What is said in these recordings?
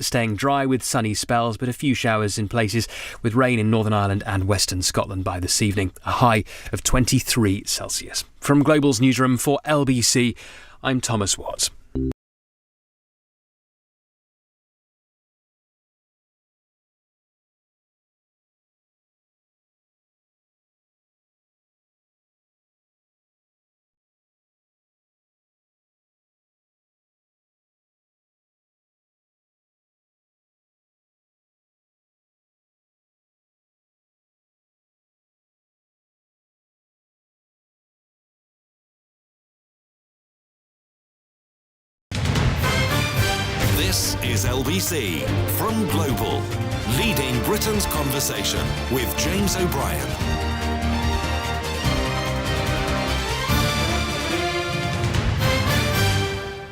staying dry with sunny spells, but a few showers in places, with rain in Northern Ireland and Western Scotland by this evening. A high of 23 Celsius. From Global's newsroom for LBC, I'm Thomas Watts. This is LBC from Global, leading Britain's conversation with James O'Brien.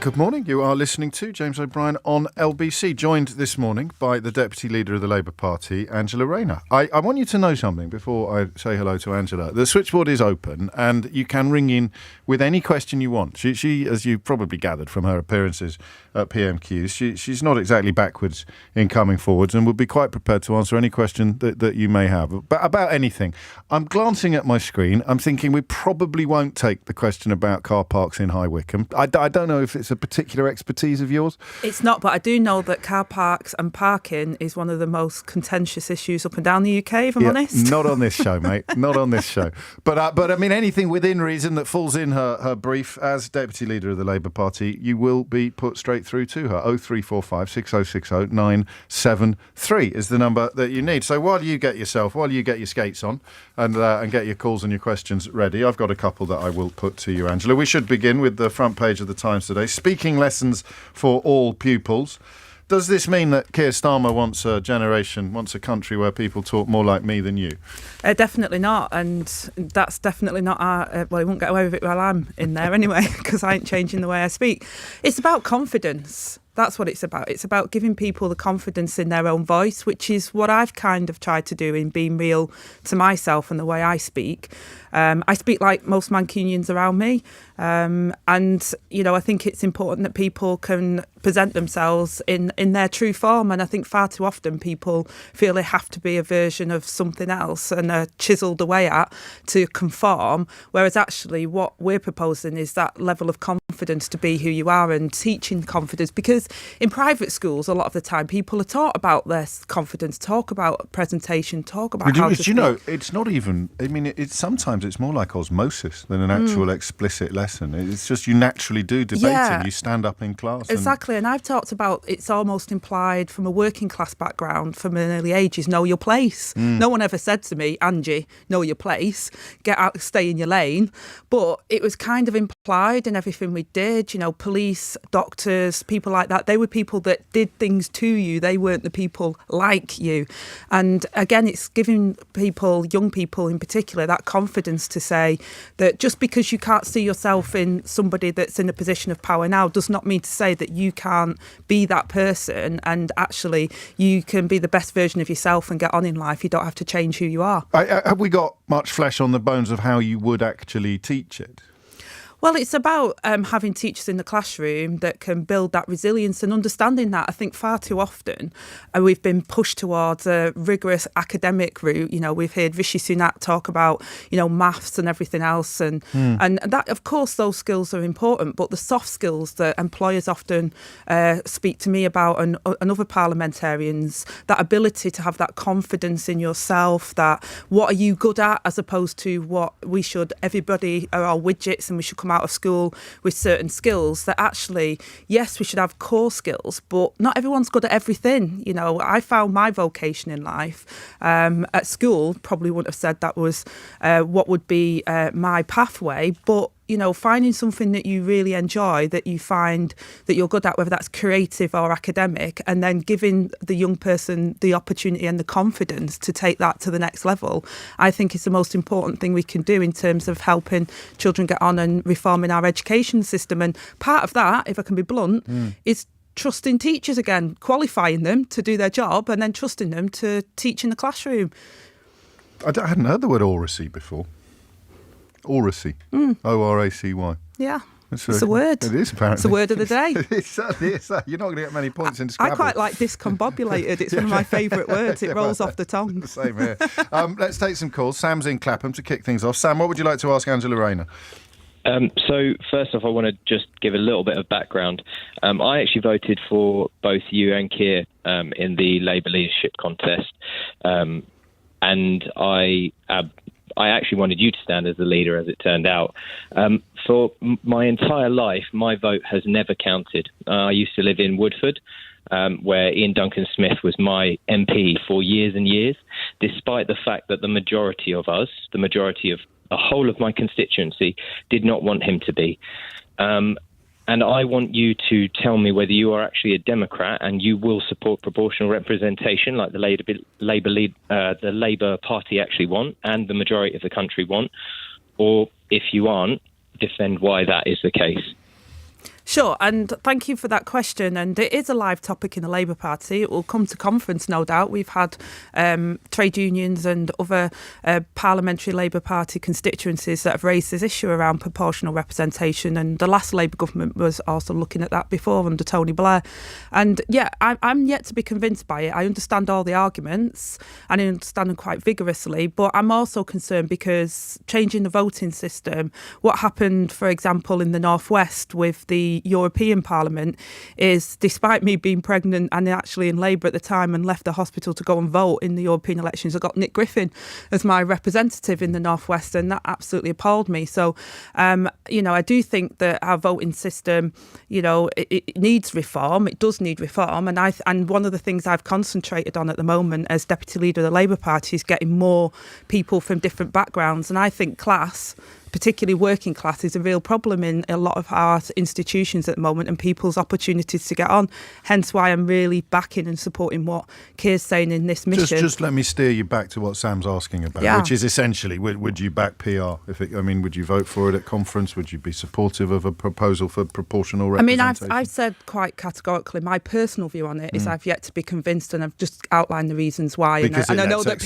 Good morning. You are listening to James O'Brien on LBC, joined this morning by the Deputy Leader of the Labour Party, Angela Rayner. I want you to know something before I say hello to Angela. The switchboard is open and you can ring in with any question you want. She as you probably gathered from her appearances at PMQs, she's not exactly backwards in coming forwards and would be quite prepared to answer any question that you may have about anything. I'm glancing at my screen. I'm thinking we probably won't take the question about car parks in High Wycombe. I don't know if it's a particular expertise of yours. It's not, but I do know that car parks and parking is one of the most contentious issues up and down the UK, if I'm honest. Not on this show, mate. Not on this show. But I mean, anything within reason that falls in her brief as Deputy Leader of the Labour Party, you will be put straight through to her. 0345 6060 973 is the number that you need. So while you get your skates on and get your calls and your questions ready, I've got a couple that I will put to you, Angela. We should begin with the front page of the Times today. Speaking lessons for all pupils. Does this mean that Keir Starmer wants a country where people talk more like me than you? Definitely not, and that's definitely not well, he won't get away with it while I'm in there anyway, because I ain't changing the way I speak. It's about confidence. That's what it's about. It's about giving people the confidence in their own voice, which is what I've kind of tried to do in being real to myself and the way I speak. I speak like most Mancunians around me. And, you know, I think it's important that people can present themselves in their true form. And I think far too often people feel they have to be a version of something else and are chiselled away at to conform. Whereas actually what we're proposing is that level of confidence to be who you are and teaching confidence. Because in private schools, a lot of the time, people are taught about their confidence, talk about presentation, talk about how to speak. You know, it's not even, I mean, sometimes it's more like osmosis than an actual explicit lesson. It's just you naturally do debating. You stand up in class. Exactly. And I've talked about it's almost implied from a working class background from an early age is know your place. No one ever said to me, Angie, know your place, get out, stay in your lane. But it was kind of implied in everything we did. You know, police, doctors, people like that. They were people that did things to you. They weren't the people like you. And again, it's giving people, young people in particular, that confidence to say that just because you can't see yourself in somebody that's in a position of power now does not mean to say that you can't be that person, and actually you can be the best version of yourself and get on in life. You don't have to change who you are. Have we got much flesh on the bones of how you would actually teach it? Well, it's about having teachers in the classroom that can build that resilience and understanding that. I think far too often we've been pushed towards a rigorous academic route. You know, we've heard Rishi Sunak talk about, you know, maths and everything else. And that, of course, those skills are important. But the soft skills that employers often speak to me about and other parliamentarians, that ability to have that confidence in yourself, that what are you good at as opposed to what we should, everybody are our widgets and we should come out of school with certain skills, that actually, yes, we should have core skills, but not everyone's good at everything. You know, I found my vocation in life at school, probably wouldn't have said that was what would be my pathway, but you know, finding something that you really enjoy, that you find that you're good at, whether that's creative or academic, and then giving the young person the opportunity and the confidence to take that to the next level, I think is the most important thing we can do in terms of helping children get on and reforming our education system. And part of that, if I can be blunt, is trusting teachers again, qualifying them to do their job and then trusting them to teach in the classroom. I hadn't heard the word oracy before. Oracy. O-R-A-C-Y. Yeah. It's a word. It is, apparently. It's the word of the day. It certainly is. You're not going to get many points in I Scrabble. quite like discombobulated. It's one of my favourite words. It rolls off the tongue. Same here. Let's take some calls. Sam's in Clapham to kick things off. Sam, what would you like to ask Angela Rayner? So first off, I want to just give a little bit of background. I actually voted for both you and Keir in the Labour leadership contest, and I actually wanted you to stand as the leader, as it turned out. For my entire life, my vote has never counted. I used to live in Woodford, where Ian Duncan-Smith was my MP for years and years, despite the fact that the majority of the whole of my constituency did not want him to be. And I want you to tell me whether you are actually a Democrat and you will support proportional representation like the Labour Party actually want and the majority of the country want, or if you aren't, defend why that is the case. Sure, and thank you for that question. And it is a live topic in the Labour Party. It will come to conference, no doubt. We've had trade unions and other parliamentary Labour Party constituencies that have raised this issue around proportional representation. And the last Labour government was also looking at that before under Tony Blair. And yeah, I'm yet to be convinced by it. I understand all the arguments and I understand them quite vigorously. But I'm also concerned because changing the voting system, what happened, for example, in the Northwest with the European Parliament is, despite me being pregnant and actually in labour at the time and left the hospital to go and vote in the European elections, I got Nick Griffin as my representative in the Northwest, and that absolutely appalled me. So, I do think that our voting system, it needs reform. It does need reform, and one of the things I've concentrated on at the moment as Deputy Leader of the Labour Party is getting more people from different backgrounds, and I think class, particularly working class, is a real problem in a lot of our institutions at the moment and people's opportunities to get on. Hence why I'm really backing and supporting what Keir's saying in this mission. Just let me steer you back to what Sam's asking about, which is essentially, would you back PR? Would you vote for it at conference? Would you be supportive of a proposal for proportional representation? I've said quite categorically, my personal view on it is I've yet to be convinced, and I've just outlined the reasons why. Because and I know that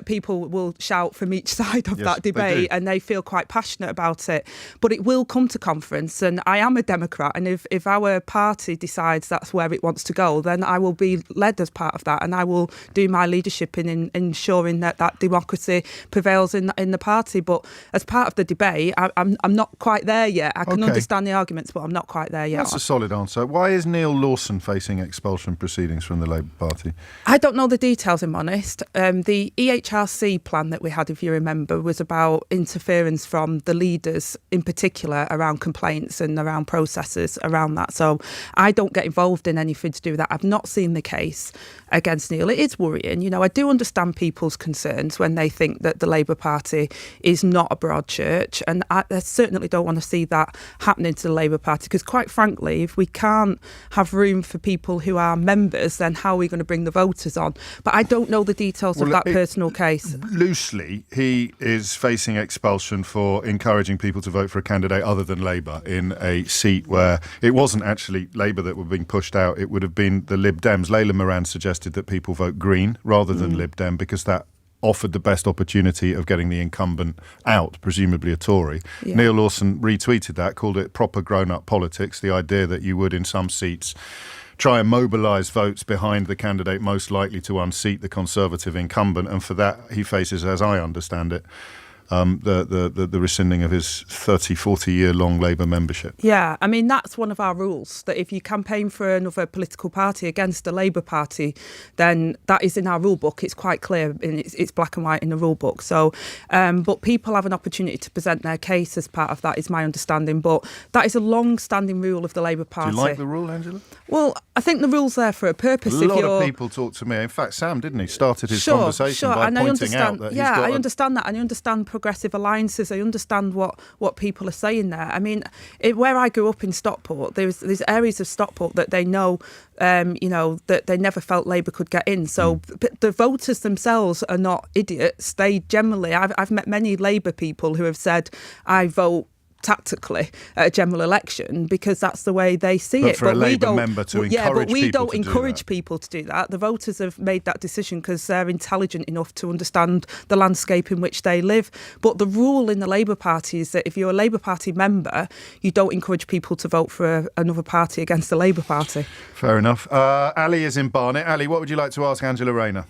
people will shout from each side of that debate, and they feel quite passionate about it. But it will come to conference, and I am a Democrat, and if our party decides that's where it wants to go, then I will be led as part of that, and I will do my leadership in ensuring that democracy prevails in the party. But as part of the debate, I'm not quite there yet. I can understand the arguments, but I'm not quite there yet. That's a solid answer. Why is Neil Lawson facing expulsion proceedings from the Labour Party? I don't know the details, I'm honest. The EHRC plan that we had, if you remember, was about interference from the leaders in particular around complaints and around processes around that. So I don't get involved in anything to do with that. I've not seen the case against Neil. It is worrying. I do understand people's concerns when they think that the Labour Party is not a broad church, and I certainly don't want to see that happening to the Labour Party, because quite frankly, if we can't have room for people who are members, then how are we going to bring the voters on? But I don't know the details of that personal case. Loosely, he is facing expulsion for encouraging people to vote for a candidate other than Labour in a seat where it wasn't actually Labour that were being pushed out. It would have been the Lib Dems. Layla Moran suggested that people vote Green rather than Lib Dem because that offered the best opportunity of getting the incumbent out, presumably a Tory. Yeah. Neil Lawson retweeted that, called it proper grown-up politics, the idea that you would in some seats try and mobilise votes behind the candidate most likely to unseat the Conservative incumbent, and for that he faces, as I understand it, the rescinding of his 40-year-long Labour membership. Yeah, I mean, that's one of our rules, that if you campaign for another political party against the Labour Party, then that is in our rule book. It's quite clear, and it's black and white in the rule book. So, but people have an opportunity to present their case as part of that, is my understanding. But that is a long-standing rule of the Labour Party. Do you like the rule, Angela? Well, I think the rule's there for a purpose. A lot of people talk to me. In fact, Sam, didn't he, started his conversation by pointing out that he's got I understand that, and I understand progressive alliances. I understand what people are saying there. I mean, where I grew up in Stockport, there's areas of Stockport that they know, that they never felt Labour could get in. So the voters themselves are not idiots. They generally, I've met many Labour people who have said, I vote tactically at a general election because that's the way they see it. For a Labour member to encourage but we people don't to do encourage that. people to do that. The voters have made that decision because they're intelligent enough to understand the landscape in which they live. But the rule in the Labour Party is that if you're a Labour Party member, you don't encourage people to vote for another party against the Labour Party. Fair enough. Ali is in Barnet. Ali, what would you like to ask Angela Rayner?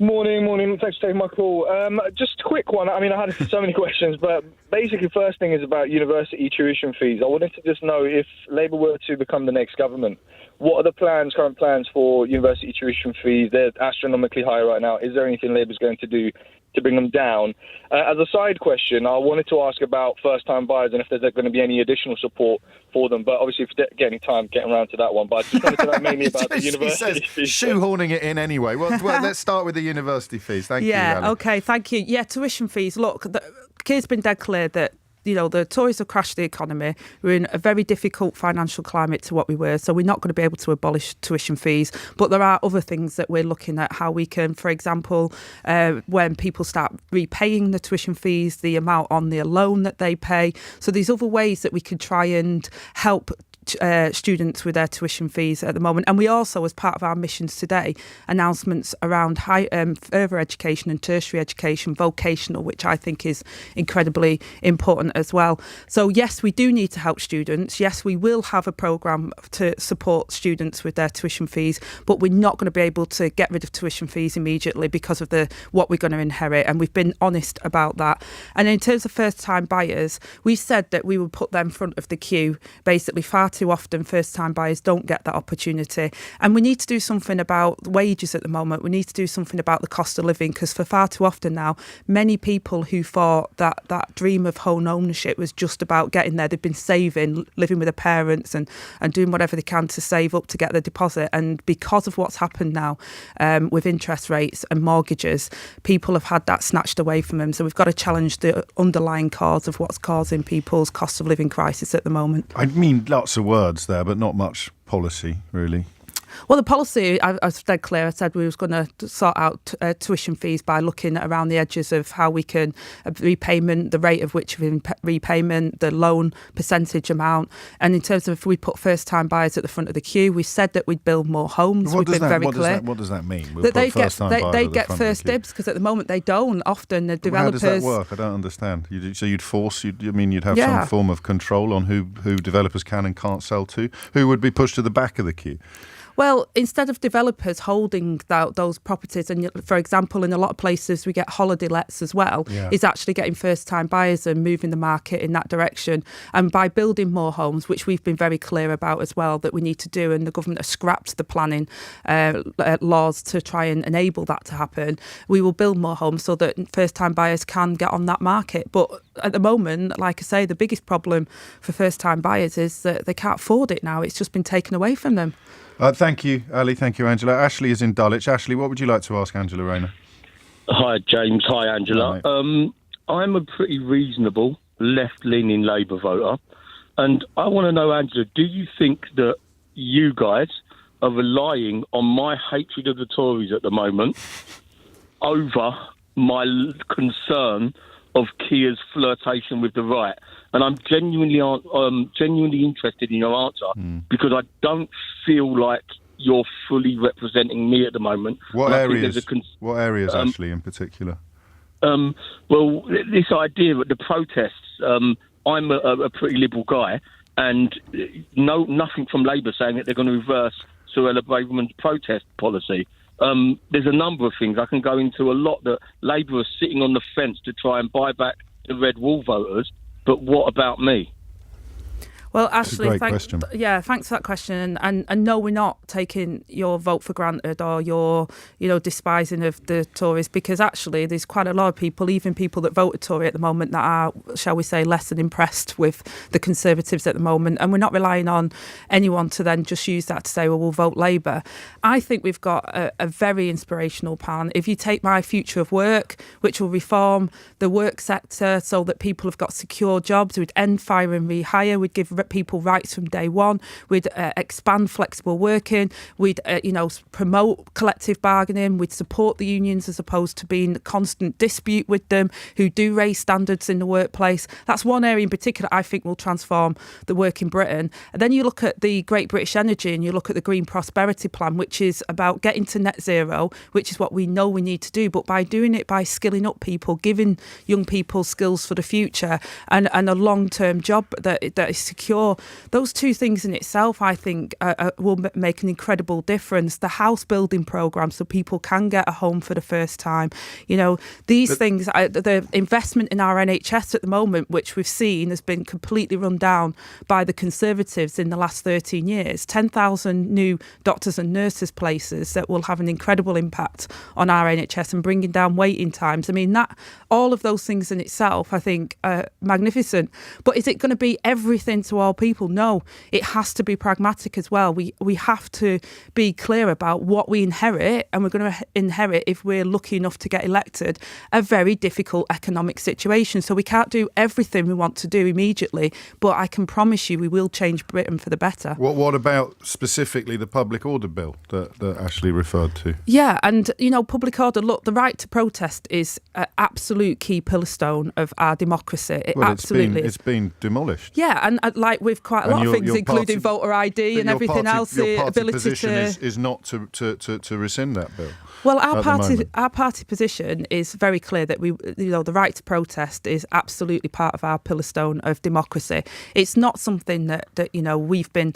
Morning. Thanks for taking my call. Just a quick one. I mean, I had so many questions, but basically, first thing is about university tuition fees. I wanted to just know if Labour were to become the next government, what are the current plans for university tuition fees? They're astronomically high right now. Is there anything Labour's going to do to bring them down? As a side question, I wanted to ask about first-time buyers and if there's going to be any additional support for them. But obviously, if you get any time, getting around to that one. But I just wanted to know mainly about the university fees. Shoehorning it in anyway. Well, let's start with the university fees. Thank you, Ali. OK, thank you. Yeah, tuition fees. Look, Keir's been dead clear that the Tories have crashed the economy. We're in a very difficult financial climate to what we were, so we're not going to be able to abolish tuition fees. But there are other things that we're looking at, how we can, for example, when people start repaying the tuition fees, the amount on the loan that they pay. So there's other ways that we could try and help students with their tuition fees at the moment. And we also, as part of our missions today, announcements around further education and tertiary education, vocational, which I think is incredibly important as well. So yes, we do need to help students. Yes, we will have a programme to support students with their tuition fees, but we're not going to be able to get rid of tuition fees immediately because of what we're going to inherit. And we've been honest about that. And in terms of first-time buyers, we said that we would put them front of the queue. Basically, far too often first-time buyers don't get that opportunity. And we need to do something about wages at the moment. We need to do something about the cost of living, because for far too often now, many people who thought that dream of home ownership was just about getting there. They've been saving, living with their parents and doing whatever they can to save up to get their deposit. And because of what's happened now with interest rates and mortgages, people have had that snatched away from them. So we've got to challenge the underlying cause of what's causing people's cost of living crisis at the moment. I mean, lots of words there, but not much policy, really. Well, the policy, I was dead clear. I said we was going to sort out tuition fees by looking around the edges of how we can repayment, the rate of which repayment, the loan percentage amount. And in terms of if we put first-time buyers at the front of the queue, we said that we'd build more homes. We've been very clear. What does that mean? That they get first dibs, because at the moment they don't. Often the developers... How does that work? I don't understand. So you'd force, you'd have some form of control on who developers can and can't sell to? Who would be pushed to the back of the queue? Well, instead of developers holding those properties, and for example, in a lot of places we get holiday lets as well, is actually getting first-time buyers and moving the market in that direction. And by building more homes, which we've been very clear about as well, that we need to do, and the government has scrapped the planning laws to try and enable that to happen, we will build more homes so that first-time buyers can get on that market. But at the moment, like I say, the biggest problem for first-time buyers is that they can't afford it now. It's just been taken away from them. Thank you, Ali. Thank you, Angela. Ashley is in Dulwich. Ashley, what would you like to ask Angela Rayner? Hi, James. Hi, Angela. Hi. I'm a pretty reasonable left-leaning Labour voter, and I want to know, Angela, do you think that you guys are relying on my hatred of the Tories at the moment over my concern of Keir's flirtation with the right? And I'm genuinely interested in your answer, because I don't feel like you're fully representing me at the moment. What areas, Ashley, in particular? Well, this idea of the protests, I'm a pretty liberal guy, and nothing from Labour saying that they're going to reverse Suella Braverman's protest policy. There's a number of things. I can go into a lot that Labour are sitting on the fence to try and buy back the red wall voters. But what about me? Well, Ashley, thanks for that question. And no, we're not taking your vote for granted or your, despising of the Tories, because actually there's quite a lot of people, even people that voted Tory at the moment, that are, shall we say, less than impressed with the Conservatives at the moment. And we're not relying on anyone to then just use that to say, well, we'll vote Labour. I think we've got a very inspirational plan. If you take my Future of Work, which will reform the work sector so that people have got secure jobs, we'd end fire and rehire, we'd give people rights from day one. We'd expand flexible working. We'd, promote collective bargaining. We'd support the unions as opposed to being in constant dispute with them who do raise standards in the workplace. That's one area in particular I think will transform the work in Britain. And then you look at the Great British Energy and you look at the Green Prosperity Plan, which is about getting to net zero, which is what we know we need to do. But by doing it, by skilling up people, giving young people skills for the future and a long-term job that is secure, those two things in itself, I think, will make an incredible difference. The house building programme, so people can get a home for the first time. These things, the investment in our NHS at the moment, which we've seen has been completely run down by the Conservatives in the last 13 years. 10,000 new doctors and nurses places that will have an incredible impact on our NHS and bringing down waiting times. I mean, all of those things in itself, I think, are magnificent. But is it going to be everything to all people? No, it has to be pragmatic as well. We have to be clear about what we inherit, and we're going to inherit, if we're lucky enough to get elected, a very difficult economic situation. So we can't do everything we want to do immediately, but I can promise you we will change Britain for the better. What about specifically the public order bill that Ashley referred to? Yeah, and, public order, look, the right to protest is an absolute key pillarstone of our democracy. It's been demolished. Yeah, and like with quite a lot of things, including voter ID and everything else, the ability position is not to rescind that bill. Well, our party position is very clear that the right to protest is absolutely part of our pillarstone of democracy. It's not something that we've been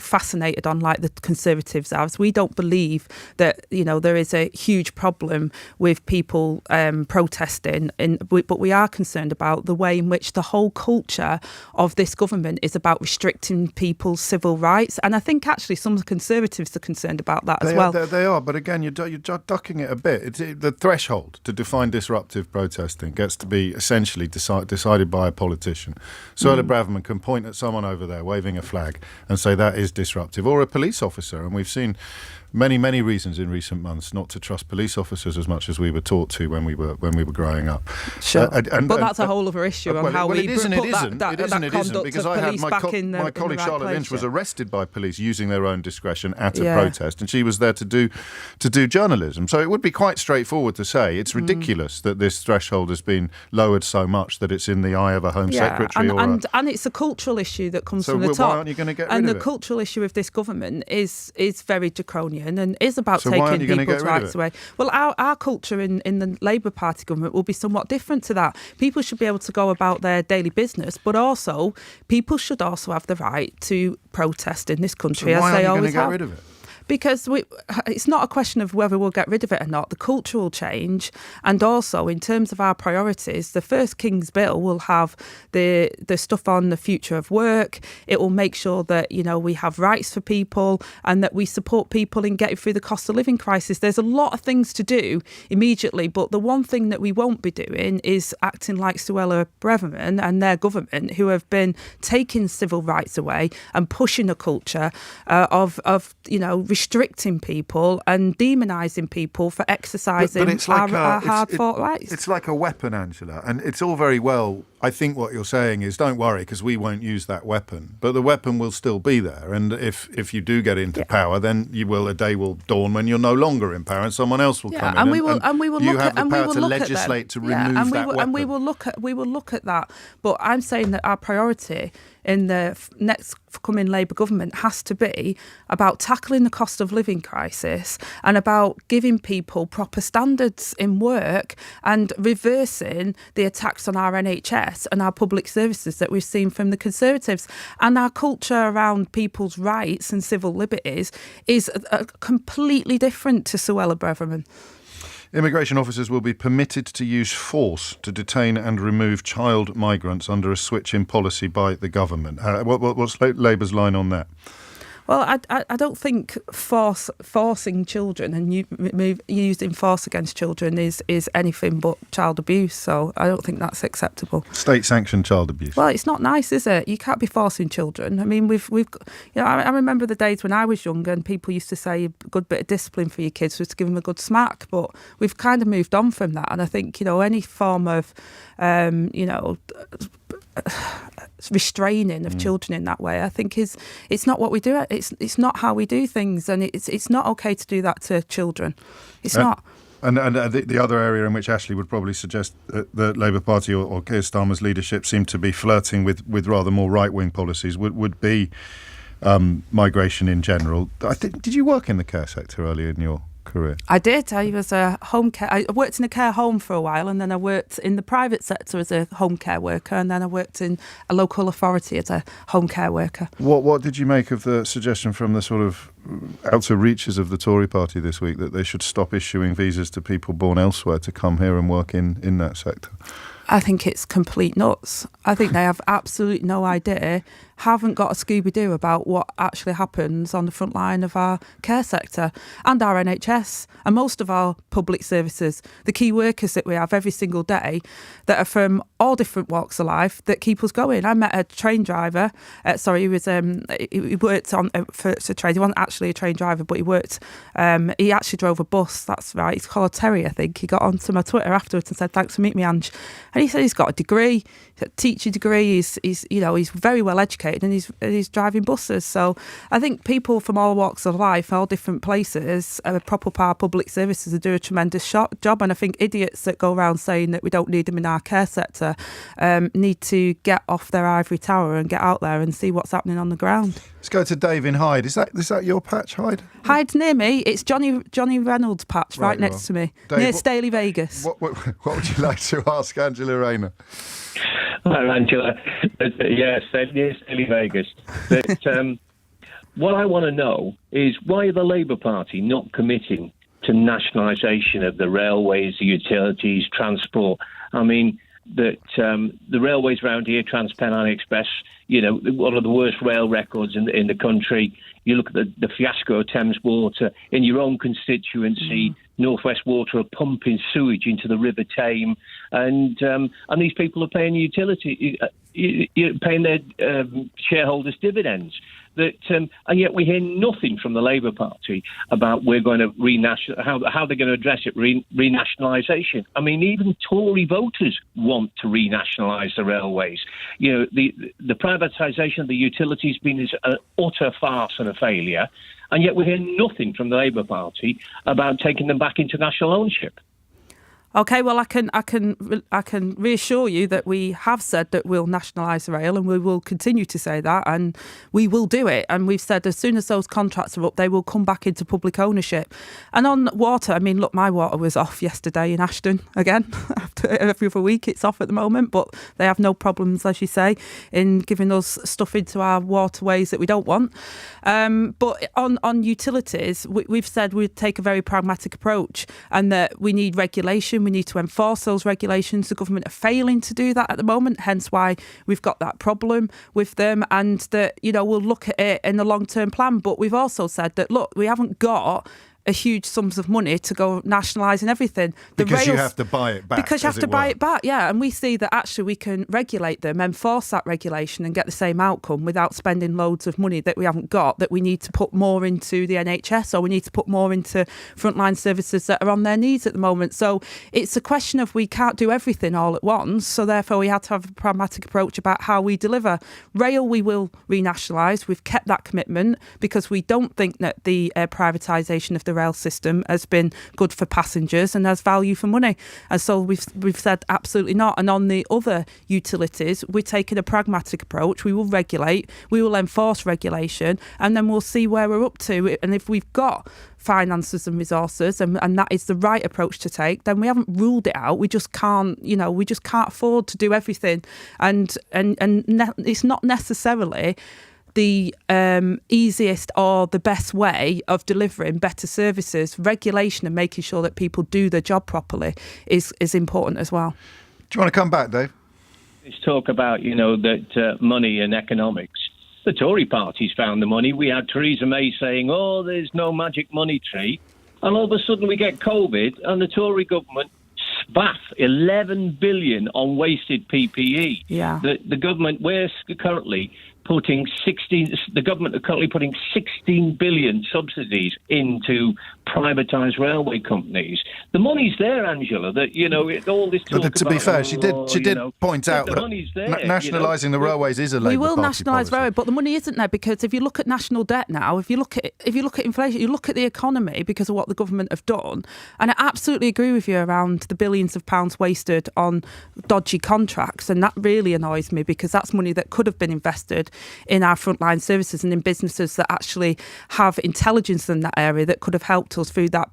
fascinated on like the Conservatives are. We don't believe that there is a huge problem with people protesting, but we are concerned about the way in which the whole culture of this government is about restricting people's civil rights. And I think actually some of the Conservatives are concerned about that as well. They are, but again, you're ducking it a bit. The threshold to define disruptive protesting gets to be essentially decided by a politician. Suella Braverman can point at someone over there waving a flag and say that is disruptive, or a police officer. And we've seen many reasons in recent months not to trust police officers as much as we were taught to when we were growing up. Sure, but that's a whole other issue on how we put that conduct because of police back in the my colleague right Charlotte place, Lynch was arrested by police using their own discretion at a protest, and she was there to do journalism. So it would be quite straightforward to say it's ridiculous that this threshold has been lowered so much that it's in the eye of a Home Secretary. And it's a cultural issue that comes from the top. So why aren't you going to get rid of it? And the cultural issue of this government is very draconian and is about taking people's rights away. Well, our culture in the Labour Party government will be somewhat different to that. People should be able to go about their daily business, but also people should also have the right to protest in this country, as they always have. Why aren't you going to get rid of it? Because it's not a question of whether we'll get rid of it or not. The culture will change. And also, in terms of our priorities, the first King's Bill will have the stuff on the future of work. It will make sure that, we have rights for people and that we support people in getting through the cost of living crisis. There's a lot of things to do immediately, but the one thing that we won't be doing is acting like Suella Braverman and their government, who have been taking civil rights away and pushing a culture of restricting people and demonising people for exercising our hard-fought rights. It's like a weapon, Angela, and it's all very well. I think what you're saying is, don't worry, because we won't use that weapon. But the weapon will still be there, and if you do get into power, then a day will dawn when you're no longer in power, and someone else will come in. And we will you have the power to legislate to remove that weapon. And we will look at that. But I'm saying that our priority in the next coming Labour government has to be about tackling the cost of living crisis and about giving people proper standards in work and reversing the attacks on our NHS and our public services that we've seen from the Conservatives. And our culture around people's rights and civil liberties is completely different to Suella Braverman. Immigration officers will be permitted to use force to detain and remove child migrants under a switch in policy by the government. What's Labour's line on that? Well, I don't think forcing children and using force against children is anything but child abuse. So I don't think that's acceptable. State-sanctioned child abuse. Well, it's not nice, is it? You can't be forcing children. I mean, I remember the days when I was younger and people used to say a good bit of discipline for your kids was to give them a good smack. But we've kind of moved on from that. And I think, any form of, restraining of children in that way, I think it's not what we do. It's not how we do things, and it's not okay to do that to children. It's not. And the other area in which Ashley would probably suggest that the Labour Party or Keir Starmer's leadership seem to be flirting with rather more right-wing policies would be migration in general. Did you work in the care sector earlier in your career? I did. I was a home care. I worked in a care home for a while, and then I worked in the private sector as a home care worker, and then I worked in a local authority as a home care worker. What did you make of the suggestion from the sort of outer reaches of the Tory party this week that they should stop issuing visas to people born elsewhere to come here and work in that sector? I think it's complete nuts. I think they have absolutely no idea, haven't got a Scooby-Doo about what actually happens on the front line of our care sector and our NHS and most of our public services. The key workers that we have every single day that are from all different walks of life that keep us going. I met a train driver. He worked on for trains. He wasn't actually a train driver, but he worked. He actually drove a bus. That's right. He's called Terry, I think. He got onto my Twitter afterwards and said, "Thanks for meeting me, Ange." And he said he's got a degree, a teaching degree. He's very well educated, and he's driving buses. So I think people from all walks of life, all different places, proper power public services, do a tremendous job. And I think idiots that go around saying that we don't need them in our care sector need to get off their ivory tower and get out there and see what's happening on the ground. Let's go to Dave in Hyde. Is that your patch, Hyde? Hyde's near me. It's Johnny Reynolds' patch right next to me, Dave, near Staley, Vegas. What would you like to ask Angela Rayner? Hello, Angela. Yes, near Staley, Vegas. But, what I want to know is why the Labour Party not committing to nationalisation of the railways, the utilities, transport. I mean, that the railways around here, Trans-Pennine Express, one of the worst rail records in the country. You look at the fiasco of Thames Water in your own constituency. North West Water are pumping sewage into the River Tame, and these people are paying paying their shareholders dividends. And yet we hear nothing from the Labour Party about we're going to how they're going to address it, renationalisation. I mean, even Tory voters want to renationalise the railways. The privatisation of the utilities has been an utter farce and a failure, and yet we hear nothing from the Labour Party about taking them back into national ownership. Okay, well, I can reassure you that we have said that we'll nationalise the rail, and we will continue to say that, and we will do it. And we've said as soon as those contracts are up, they will come back into public ownership. And on water, I mean, look, my water was off yesterday in Ashton again. Every other week it's off at the moment, but they have no problems, as you say, in giving us stuff into our waterways that we don't want. But on utilities, we've said we'd take a very pragmatic approach, and that we need regulation. We need to enforce those regulations. The government are failing to do that at the moment, hence why we've got that problem with them, and that, we'll look at it in the long-term plan. But we've also said that, look, we haven't got a huge sums of money to go nationalising everything. Because you have to buy it back. Because you have to buy it back, yeah. And we see that actually we can regulate them, enforce that regulation and get the same outcome without spending loads of money that we haven't got, that we need to put more into the NHS, or we need to put more into frontline services that are on their knees at the moment. So it's a question of we can't do everything all at once. So therefore we had to have a pragmatic approach about how we deliver. Rail we will renationalise. We've kept that commitment because we don't think that the privatisation of the rail system has been good for passengers and has value for money, and so we've said absolutely not. And on the other utilities, we're taking a pragmatic approach. We will regulate, we will enforce regulation, and then we'll see where we're up to. And if we've got finances and resources, and that is the right approach to take, then we haven't ruled it out. We just can't, we just can't afford to do everything, and it's not necessarily the easiest or the best way of delivering better services. Regulation and making sure that people do their job properly is important as well. Do you want to come back, Dave? Let's talk about, that money and economics. The Tory party's found the money. We had Theresa May saying, there's no magic money tree. And all of a sudden we get COVID and the Tory government spaff 11 billion on wasted PPE. Yeah. The government, we're currently the government are currently putting 16 billion subsidies into privatised railway companies. The money's there, Angela. That all this talk But to be about, fair, she did point out the that money's there, nationalising the railways is a Labour We will Party nationalise policy. railway, but the money isn't there, because if you look at national debt now, if you look at inflation, you look at the economy because of what the government have done, and I absolutely agree with you around the billions of pounds wasted on dodgy contracts, and that really annoys me, because that's money that could have been invested in our frontline services and in businesses that actually have intelligence in that area that could have helped us through that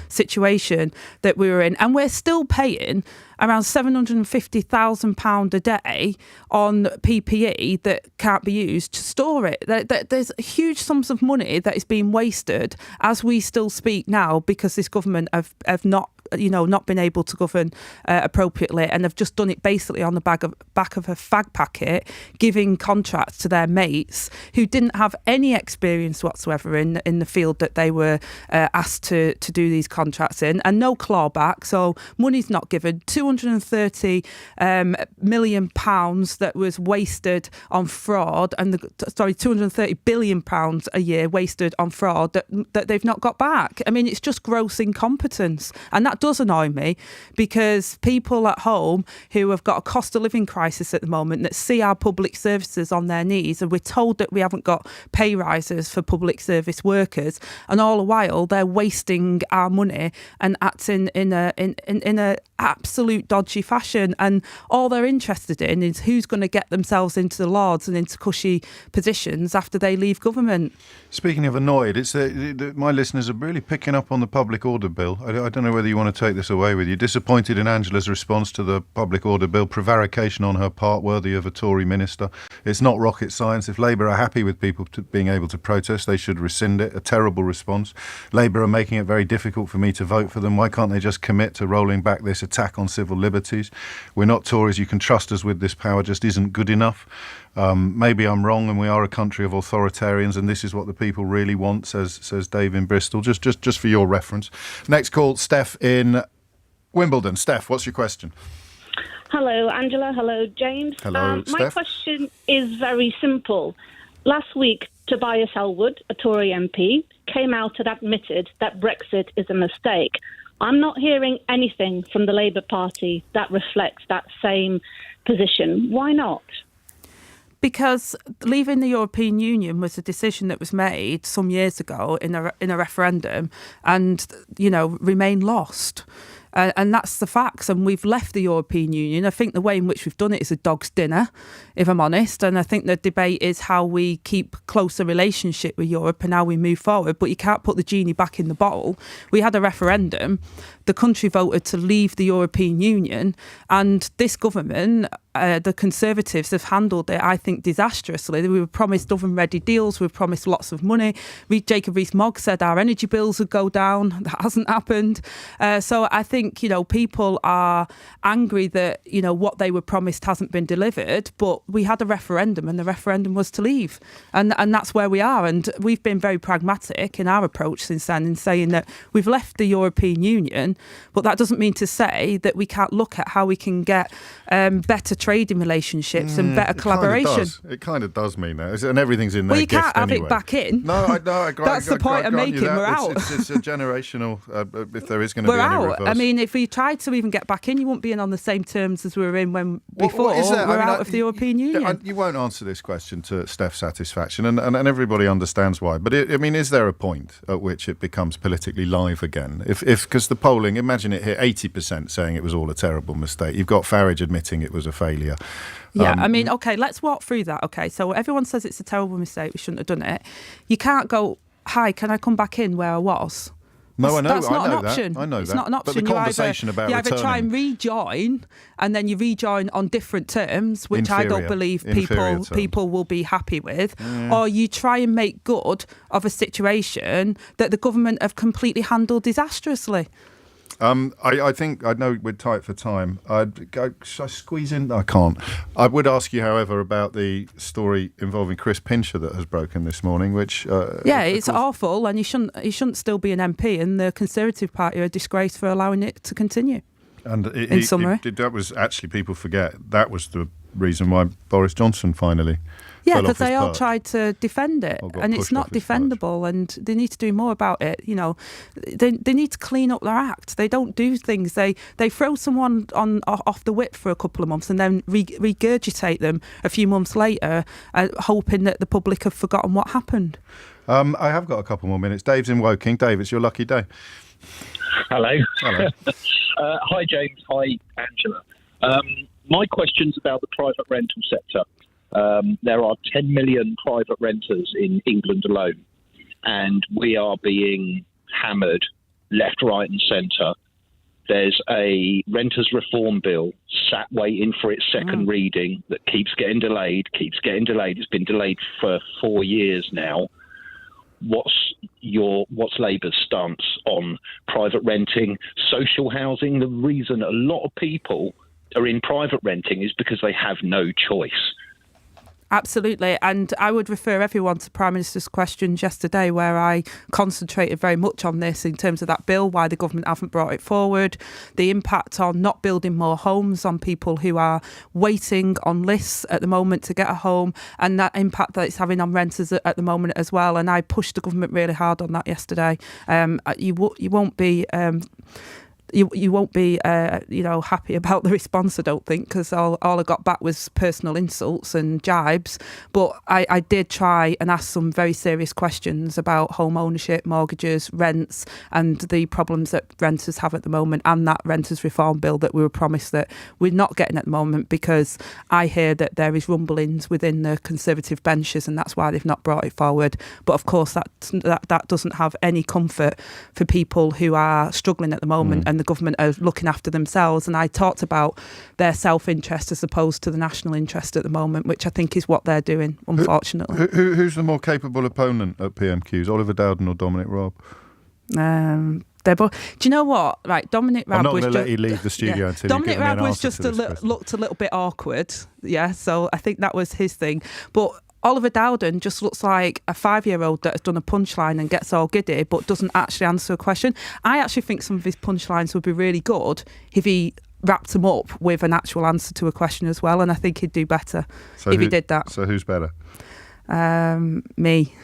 situation that we were in. And we're still paying around £750,000 a day on PPE that can't be used to store it. There's huge sums of money that is being wasted as we still speak now, because this government have not been able to govern appropriately, and have just done it basically on the back of a fag packet, giving contracts to their mates who didn't have any experience whatsoever in the field that they were asked to do these contracts in, and no clawback. So money's not given. £230 million that was wasted on fraud, and £230 billion a year wasted on fraud that they've not got back. I mean, it's just gross incompetence, and that does annoy me, because people at home who have got a cost of living crisis at the moment, that see our public services on their knees, and we're told that we haven't got pay rises for public service workers, and all the while they're wasting our money and acting in a absolute dodgy fashion, and all they're interested in is who's going to get themselves into the Lords and into cushy positions after they leave government. Speaking of annoyed, it's my listeners are really picking up on the public order bill. I don't know whether you want to take this away with you. Disappointed in Angela's response to the public order bill. Prevarication on her part, worthy of a Tory minister. It's not rocket science. If Labour are happy with people being able to protest, they should rescind it. A terrible response. Labour are making it very difficult for me to vote for them. Why can't they just commit to rolling back this attack on civil liberties? We're not Tories. You can trust us with this power. Just isn't good enough. Maybe I'm wrong, and we are a country of authoritarians, and this is what the people really want, says Dave in Bristol. Just for your reference. Next call, Steph in Wimbledon. Steph, what's your question? Hello, Angela. Hello, James. Hello, Steph. My question is very simple. Last week, Tobias Ellwood, a Tory MP, came out and admitted that Brexit is a mistake. I'm not hearing anything from the Labour Party that reflects that same position. Why not? Because leaving the European Union was a decision that was made some years ago in a referendum, and Remain lost. And that's the facts. And we've left the European Union. I think the way in which we've done it is a dog's dinner, if I'm honest. And I think the debate is how we keep closer relationship with Europe and how we move forward. But you can't put the genie back in the bottle. We had a referendum. The country voted to leave the European Union. And this government, the Conservatives, have handled it, I think, disastrously. We were promised oven-ready deals. We were promised lots of money. Jacob Rees-Mogg said our energy bills would go down. That hasn't happened. So I think, people are angry that, what they were promised hasn't been delivered. But we had a referendum, and the referendum was to leave. And that's where we are. And we've been very pragmatic in our approach since then, in saying that we've left the European Union, but that doesn't mean to say that we can't look at how we can get better trading relationships and better collaboration. It kind of does mean that, and everything's in their Well, you gift can't have anyway. it back in. No, I agree. That's the point I'm making. We're out. It's a generational. If there is going to We're be any out. reverse. I mean, if we tried to even get back in, you wouldn't be in on the same terms as we were in before. What is that? We're out of the European Union. You won't answer this question to Steph's satisfaction, and everybody understands why. But is there a point at which it becomes politically live again? Because the polling, imagine it hit 80% saying it was all a terrible mistake. You've got Farage admitting it was a failure. Yeah, okay, let's walk through that. Okay, so everyone says it's a terrible mistake, we shouldn't have done it. You can't go, hi, can I come back in where I was? No, I know. That's not I know an option. That. I know it's that. not an option. But the conversation about you either try and returning- rejoin, and then you rejoin on different terms, which I Inferior. don't believe Inferior people will be happy with, or you try and make good of a situation that the government have completely handled disastrously. I think, I know we're tight for time. Should I squeeze in? I can't. I would ask you, however, about the story involving Chris Pincher that has broken this morning, which... it's awful, and he shouldn't still be an MP, and the Conservative Party are a disgrace for allowing it to continue. And in summary. that was actually, people forget, that was the reason why Boris Johnson finally Yeah, fell off because they his all perch. tried to defend it, Or got and it's pushed not off his perch. defendable, and they need to do more about it. You know, they need to clean up their act. They don't do things. They throw someone off the whip for a couple of months and then regurgitate them a few months later, hoping that the public have forgotten what happened. I have got a couple more minutes. Dave's in Woking. Dave, it's your lucky day. Hello. Hello. Hi, James. Hi, Angela. My question's about the private rental sector. There are 10 million private renters in England alone, and we are being hammered left, right and centre. There's a renters reform bill sat waiting for its second reading that keeps getting delayed. It's been delayed for 4 years now. What's Labour's stance on private renting, social housing? The reason a lot of people are in private renting is because they have no choice. Absolutely, and I would refer everyone to Prime Minister's questions yesterday, where I concentrated very much on this in terms of that bill, why the government haven't brought it forward, the impact on not building more homes on people who are waiting on lists at the moment to get a home, and that impact that it's having on renters at the moment as well. And I pushed the government really hard on that yesterday. You won't be. You won't be, happy about the response, I don't think, because all I got back was personal insults and jibes. But I did try and ask some very serious questions about home ownership, mortgages, rents, and the problems that renters have at the moment, and that renters reform bill that we were promised that we're not getting at the moment, because I hear that there is rumblings within the Conservative benches, and that's why they've not brought it forward. But of course, that doesn't have any comfort for people who are struggling at the moment, and the government are looking after themselves. And I talked about their self-interest as opposed to the national interest at the moment, which I think is what they're doing, unfortunately. Who's the more capable opponent at PMQs, Oliver Dowden or Dominic Raab? They're both. Do you know what? Right, Dominic Raab. I'm not going to let you leave the studio until Dominic you give me an Raab was answer just to this question. looked a little bit awkward. Yeah, so I think that was his thing. But Oliver Dowden just looks like a 5-year-old that has done a punchline and gets all giddy but doesn't actually answer a question. I actually think some of his punchlines would be really good if he wrapped them up with an actual answer to a question as well, and I think he'd do better if he did that. So who's better? Me.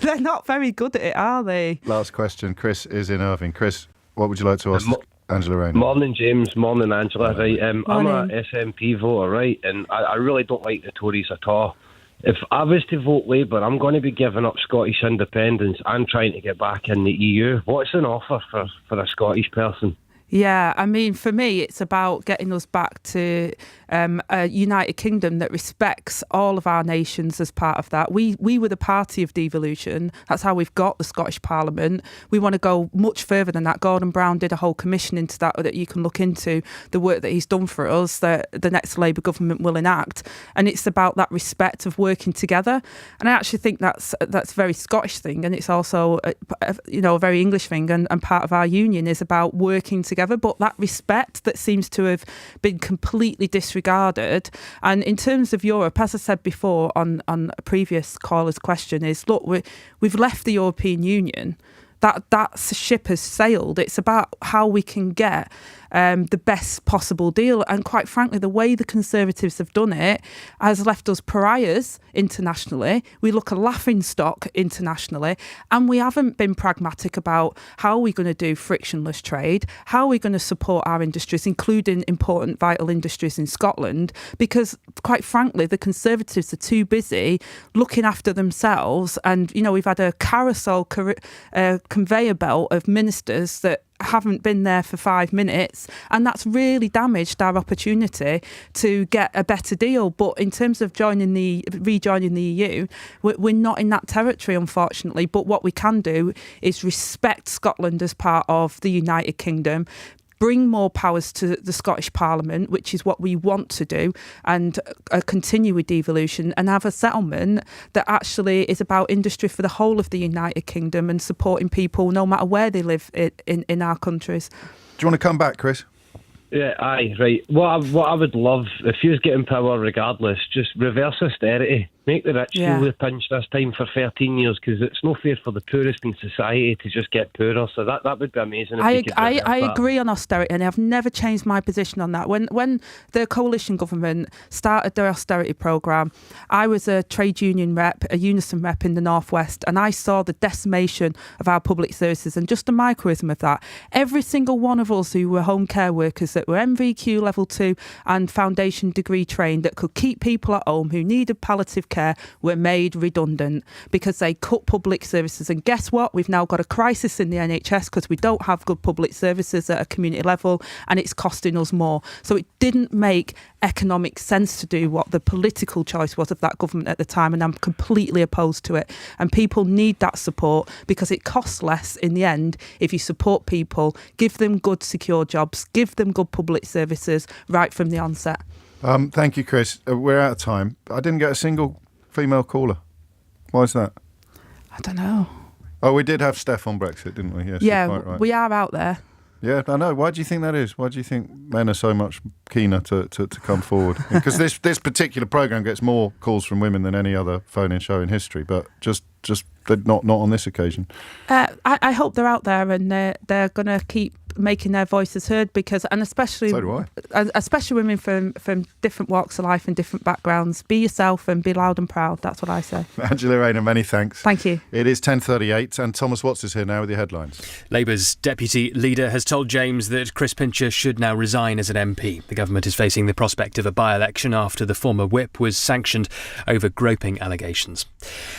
They're not very good at it, are they? Last question. Chris is in Irving. Chris, what would you like to ask Angela Rayner? Morning, James. Morning, Angela. Right, I'm Morning. a SNP voter, right, and I really don't like the Tories at all. If I was to vote Labour, I'm going to be giving up Scottish independence and trying to get back in the EU. What's an offer for a Scottish person? Yeah, I mean, for me, it's about getting us back to a United Kingdom that respects all of our nations as part of that. We were the party of devolution. That's how we've got the Scottish Parliament. We want to go much further than that. Gordon Brown did a whole commission into that you can look into the work that he's done for us, that the next Labour government will enact. And it's about that respect of working together. And I actually think that's a very Scottish thing, and it's also a very English thing, and part of our union is about working together. But that respect that seems to have been completely disregarded. And in terms of Europe, as I said before on a previous caller's question, is look, we've left the European Union. That ship has sailed. It's about how we can get the best possible deal. And quite frankly, the way the Conservatives have done it has left us pariahs internationally. We look a laughingstock internationally. And we haven't been pragmatic about how we're going to do frictionless trade, how we're going to support our industries, including important vital industries in Scotland. Because quite frankly, the Conservatives are too busy looking after themselves. And, we've had a carousel conveyor belt of ministers that haven't been there for 5 minutes, and that's really damaged our opportunity to get a better deal. But in terms of rejoining the EU, we're not in that territory, unfortunately. But what we can do is respect Scotland as part of the United Kingdom, bring more powers to the Scottish Parliament, which is what we want to do, and continue with devolution, and have a settlement that actually is about industry for the whole of the United Kingdom and supporting people no matter where they live in our countries. Do you want to come back, Chris? Yeah, aye, right. What I would love, if you was getting power regardless, just reverse austerity. Make the rich feel the pinch this time for 13 years, because it's no fair for the poorest in society to just get poorer. So that would be amazing. If you could I agree on austerity, and I've never changed my position on that. When the coalition government started their austerity programme, I was a trade union rep, a Unison rep in the Northwest, and I saw the decimation of our public services. And just a microism of that, every single one of us who were home care workers that were MVQ level 2 and foundation degree trained that could keep people at home who needed palliative care were made redundant because they cut public services. And guess what? We've now got a crisis in the NHS because we don't have good public services at a community level, and it's costing us more. So it didn't make economic sense to do what the political choice was of that government at the time, and I'm completely opposed to it. And people need that support because it costs less in the end if you support people, give them good secure jobs, give them good public services right from the onset. Thank you, Chris. We're out of time. I didn't get a single female caller. Why is that? I don't know. Oh, we did have Steph on Brexit, didn't we? Yes, yeah, you're quite right. We are out there. Yeah, I know. Why do you think that is? Why do you think men are so much keener to come forward? Because this particular programme gets more calls from women than any other phone-in show in history, but just not on this occasion. I hope they're out there and they're going to keep making their voices heard, because, and especially so do I. Especially women from different walks of life and different backgrounds. Be yourself and be loud and proud. That's what I say. Angela Rayner, many thanks. Thank you. It is 10:38 and Thomas Watts is here now with your headlines. Labour's deputy leader has told James that Chris Pincher should now resign as an MP. The government is facing the prospect of a by-election after the former whip was sanctioned over groping allegations.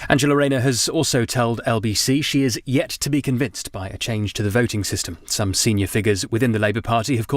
Angela Rayner has also told LBC she is yet to be convinced by a change to the voting system. Some senior figures within the Labour Party have called